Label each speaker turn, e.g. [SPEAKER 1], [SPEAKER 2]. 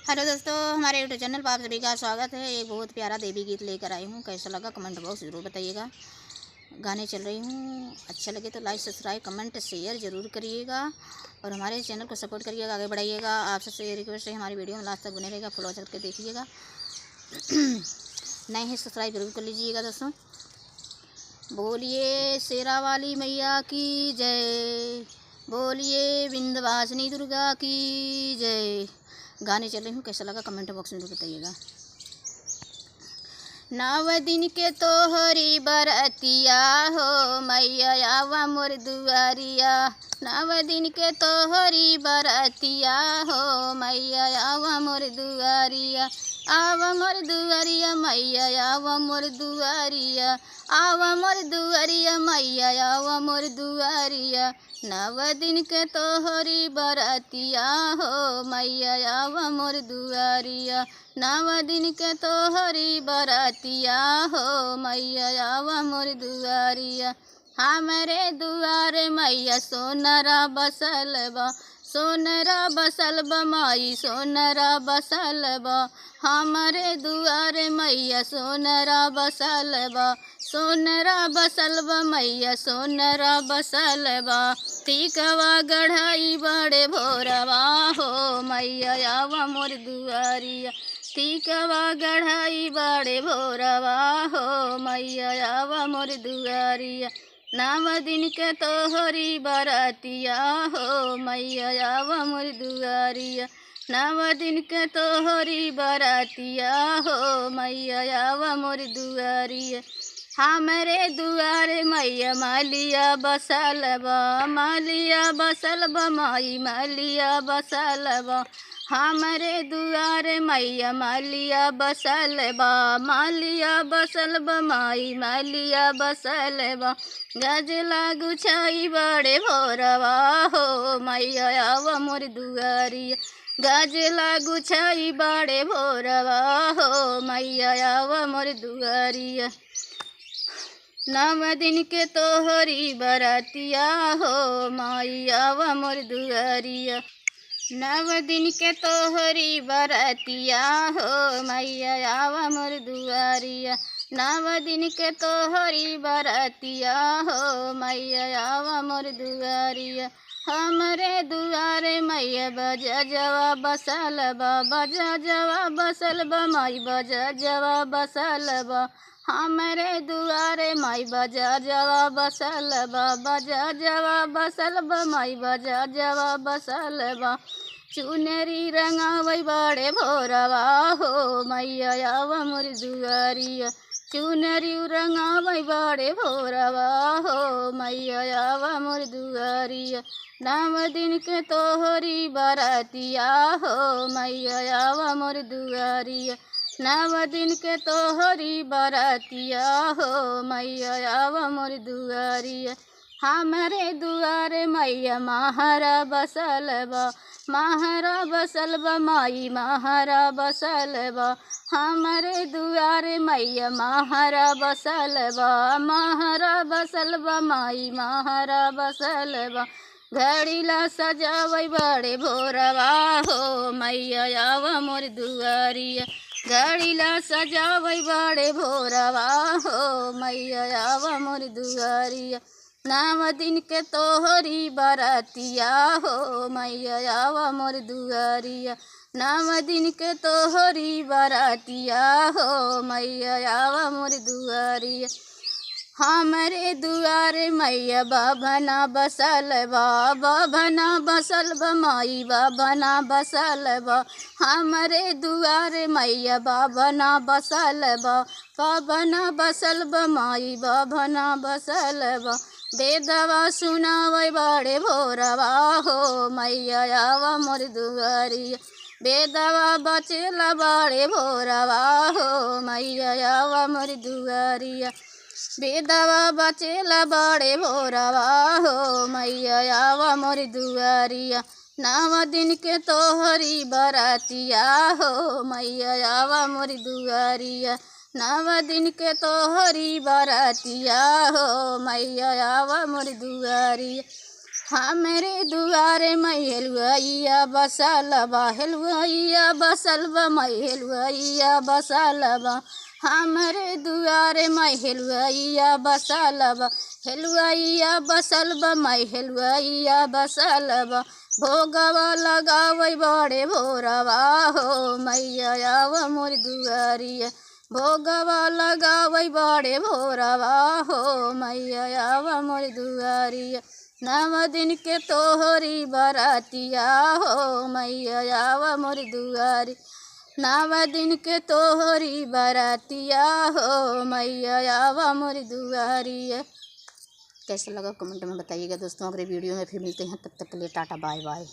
[SPEAKER 1] Hello दोस्तों, हमारे YouTube channel पर आप सभी का स्वागत है। एक बहुत प्यारा देवी गीत लेकर आई हूँ। कैसा लगा कमेंट बॉक्स ज़रूर बताइएगा। गाने चल रही हूँ, अच्छा लगे तो लाइक सब्सक्राइब कमेंट शेयर ज़रूर करिएगा और हमारे चैनल को सपोर्ट करिएगा, आगे बढ़ाइएगा। आपसे रिक्वेस्ट है हमारी वीडियो में लास्ट तक बने रहेगा, फॉलो करके देखिएगा। नए हैं सब्सक्राइब जरूर कर लीजिएगा दोस्तों। बोलिए शेरा वाली मैया की जय, बोलिए विंध्यवासिनी दुर्गा की जय। गाने चल रही हूँ, कैसा लगा कमेंट बॉक्स में बताइएगा। 9 दिन के तोहरी बरतिया हो मैया आवा मोर दुआरिया। 9 दिन के तोहरी बरतिया हो मैया आवा मोर दुआरिया। आवा मोर दुआरिया मैया आवा मोर दुआरिया। आवा मोर दुआरिया मैया आवा मोर दुआरिया। 9 दिन के तोहरी बरतिया हो मैया आवा मोर दुआरिया। 9 दिन के तोहरी बरतिया हो मैया आवा मोर दुआरिया। हमरे दुआरे मैया सोनरा बसल बा, सोनरा बसल बा माई सोनरा बसल बा। हमरे दुआरे मैया सोनरा बसल बा, सोनरा बसल बा मैया सोनरा बसल बा। टीकवा गढ़ाई बड़े भोरवा हो मैया आवा मोर दुआरिया। टीकवा गढ़ाई बड़े भोरवा हो मैया आवा मोर दुआरिया। 9 दिन के तोहरी बरतिया हो मैया आवा मोर दुआरिया। 9 दिन के तोहरी बरतिया हो मैया आवा मोर दुआरिया। हमरे दुआरे मैया मालिया बसल बा, मालिया बसल बा माई मालिया बसल बा। हमरे दुआरे मैया मालिया बसल बा, मालिया बसल बा माई मालिया बसल बा। गजला गुछाई बड़े भोरवा हो मैया आवा मोर दुआरिया। गजला गुछाई बड़े भोरवा हो मैया आवा मोर दुआरिया। 9 दिन के तोहरी बरतिया हो माई आवा मोर दुआरिया। 9 दिन के तोहरी बरतिया हो मैया आवा मोर दुआरिया। 9 दिन के तोहरी बरतिया हो मैया आवा मोर दुआरिया। हमरे दुआरे मैया बजा जवा बसल बा, बजा जवा बसल बा माई बजा जवा बसल बा। हमरे दुआरे माई बजा जवा बसल बा, बजा जवा बसल बा माई बजा जवा बसल बा। चुनरी रंगावई बड़े भोरवा हो मैया आवा मोर दुआरिया। चुनरी रंगावई बड़े भोरवा हो मैया आवा मोर दुआरिया। 9 दिन के तोहरी बरतिया हो मैया आवा मोर दुआरिया। 9 दिन के तोहरी बरतिया हो मैया आवा मोर दुआरिया। हमरे दुआरे मैया महारा बसल बा, महारा बसल बा माई महारा बसल बा। हमरे दुआरे मैया महारा बसल बा, महारा बसल बा माई महारा बसल बा। घड़ीला सजावई बड़े भोरवा हो मैया आवा मोर दुआरिया। घड़ीला सजावई बड़े भोरवा हो मैया आवा मोर दुआरिया। 9 दिन के तोहरी बरतिया हो मैया आवा मोर दुआरिया। 9 दिन के तोहरी बरतिया हो मैया आवा मोर दुआरिया। हमरे दुआरे मैया बाभना बसल बा, बाभना बसल बा माई बाभना बसल बा। हमरे दुआरे मैया बाभना बसल बा, बाभना बसल बा माई बाभना बसल बा। बेदवा सुनावै बड़े भोरवा हो मैया आवा मोर दुआरिया। बेदवा बचेला बड़े भोरवा हो मैया आवा मोर दुआरिया। बेदवा बचेला बड़े भोरवा हो मैया आवा मोर दुआरिया। 9 दिन के तोहरी बरतिया हो मैया आवा मोर दुआरिया। 9 दिन के तोहरी बरतिया हो मैया आवा मोर दुआरिया। हमरे दुआरे मई हेलुआइया बसल बा, हेलुआइया बसल बा, मई हेलुआइया बसल बा। हमरे दुआरे मई हेलुआइया बसल बा, हेलुआइया बसल बा, मई हेलुआइया बसल बा। भोगवा लगावै बड़े भोरवा हो, मैया आवा मोर दुआरिया। भोगवा लगावै बड़े भोरवा हो, मैया आवा मोर दुआरिया। नव दिन के तोहरी बरातिया हो, मैया आवा मोर दुआरी। नव दिन के तोहरी बरातिया हो, मैया आवा मोर दुआरिया। कैसा लगा कमेंट में बताइएगा दोस्तों। अगले वीडियो में फिर मिलते हैं, तब तक के लिए टाटा बाय बाय।